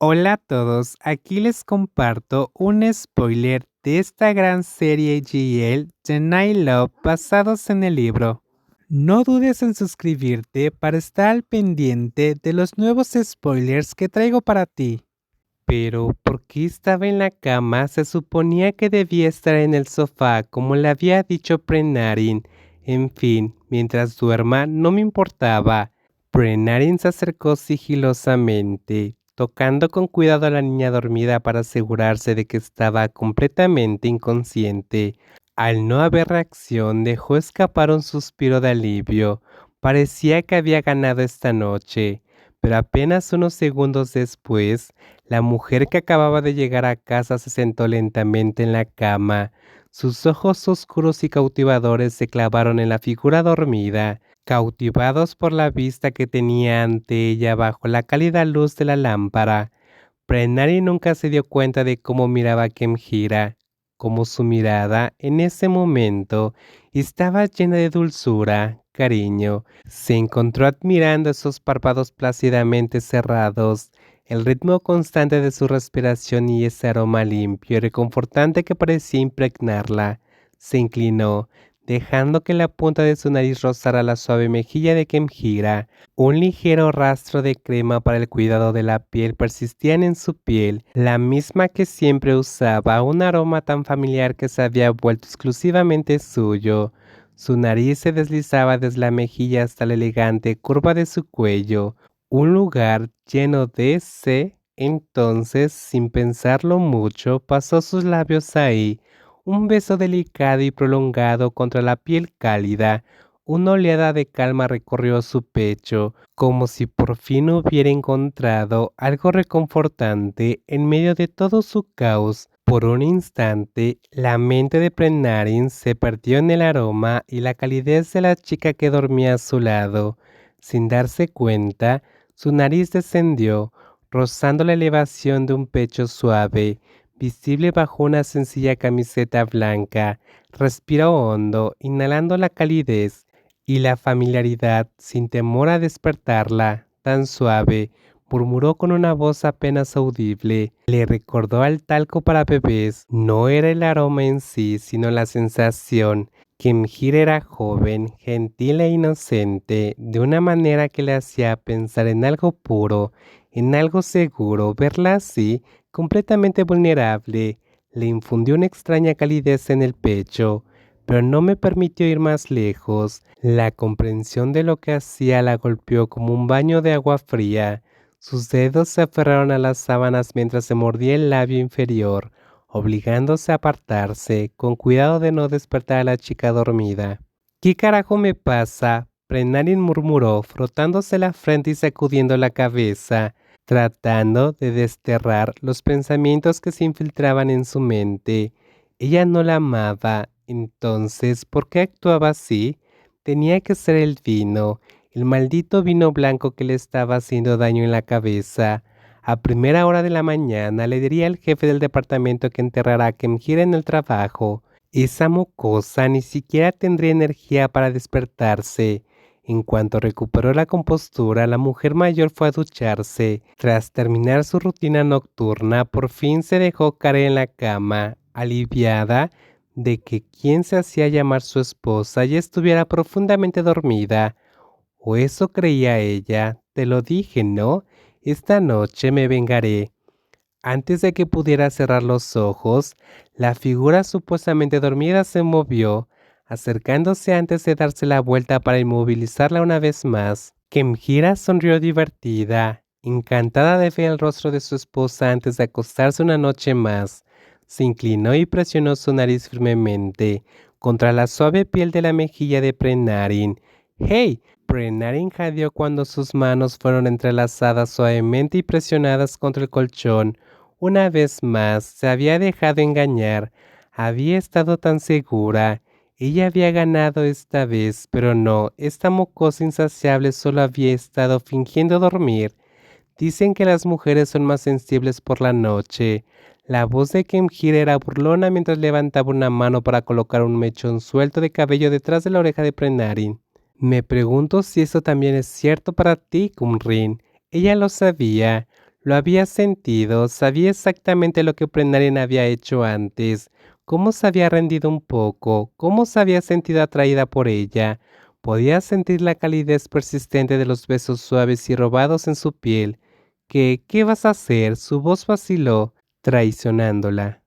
Hola a todos, aquí les comparto un spoiler de esta gran serie GL The Night Love basados en el libro. No dudes en suscribirte para estar al pendiente de los nuevos spoilers que traigo para ti. Pero, ¿por qué estaba en la cama? Se suponía que debía estar en el sofá, como le había dicho Prenarin. En fin, mientras duerma, no me importaba. Prenarin se acercó sigilosamente, tocando con cuidado a la niña dormida para asegurarse de que estaba completamente inconsciente. Al no haber reacción, dejó escapar un suspiro de alivio. Parecía que había ganado esta noche, pero apenas unos segundos después, la mujer que acababa de llegar a casa se sentó lentamente en la cama. Sus ojos oscuros y cautivadores se clavaron en la figura dormida, cautivados por la vista que tenía ante ella bajo la cálida luz de la lámpara. Prenari nunca se dio cuenta de cómo miraba a Kemhira, como su mirada en ese momento estaba llena de dulzura, cariño. Se encontró admirando esos párpados plácidamente cerrados, el ritmo constante de su respiración y ese aroma limpio y reconfortante que parecía impregnarla. Se inclinó, dejando que la punta de su nariz rozara la suave mejilla de Kemhira. Un ligero rastro de crema para el cuidado de la piel persistían en su piel, la misma que siempre usaba, un aroma tan familiar que se había vuelto exclusivamente suyo. Su nariz se deslizaba desde la mejilla hasta la elegante curva de su cuello, un lugar lleno de sé. Entonces, sin pensarlo mucho, pasó sus labios ahí, un beso delicado y prolongado contra la piel cálida. Una oleada de calma recorrió su pecho, como si por fin hubiera encontrado algo reconfortante en medio de todo su caos. Por un instante, la mente de Prenarin se perdió en el aroma y la calidez de la chica que dormía a su lado. Sin darse cuenta, su nariz descendió, rozando la elevación de un pecho suave, visible bajo una sencilla camiseta blanca. Respiró hondo, inhalando la calidez y la familiaridad sin temor a despertarla, tan suave, murmuró con una voz apenas audible. Le recordó al talco para bebés. No era el aroma en sí, sino la sensación. Kemhir era joven, gentil e inocente, de una manera que le hacía pensar en algo puro, en algo seguro. Verla así, completamente vulnerable, le infundió una extraña calidez en el pecho, pero no me permitió ir más lejos. La comprensión de lo que hacía la golpeó como un baño de agua fría. Sus dedos se aferraron a las sábanas mientras se mordía el labio inferior, obligándose a apartarse, con cuidado de no despertar a la chica dormida. ¿Qué carajo me pasa? Prenarin murmuró, frotándose la frente y sacudiendo la cabeza, tratando de desterrar los pensamientos que se infiltraban en su mente. Ella no la amaba, entonces, ¿por qué actuaba así? Tenía que ser el vino, el maldito vino blanco que le estaba haciendo daño en la cabeza. A primera hora de la mañana le diría al jefe del departamento que enterrará a Kemhira en el trabajo. Esa mocosa ni siquiera tendría energía para despertarse. En cuanto recuperó la compostura, la mujer mayor fue a ducharse. Tras terminar su rutina nocturna, por fin se dejó caer en la cama, aliviada de que quien se hacía llamar su esposa ya estuviera profundamente dormida. O eso creía ella. Te lo dije, ¿no? Esta noche me vengaré. Antes de que pudiera cerrar los ojos, la figura supuestamente dormida se movió, acercándose antes de darse la vuelta para inmovilizarla una vez más. Kemhira sonrió divertida, encantada de ver el rostro de su esposa antes de acostarse una noche más. Se inclinó y presionó su nariz firmemente contra la suave piel de la mejilla de Prenarin. ¡Hey! Prenarin jadeó cuando sus manos fueron entrelazadas suavemente y presionadas contra el colchón. Una vez más, se había dejado engañar. Había estado tan segura. Ella había ganado esta vez, pero no, esta mocosa insaciable solo había estado fingiendo dormir. Dicen que las mujeres son más sensibles por la noche. La voz de Kemhir era burlona mientras levantaba una mano para colocar un mechón suelto de cabello detrás de la oreja de Prenarin. Me pregunto si eso también es cierto para ti, Kumrin. Ella lo sabía. Lo había sentido, sabía exactamente lo que Prenarian había hecho antes, cómo se había rendido un poco, cómo se había sentido atraída por ella. Podía sentir la calidez persistente de los besos suaves y robados en su piel. ¿Qué vas a hacer? Su voz vaciló, traicionándola.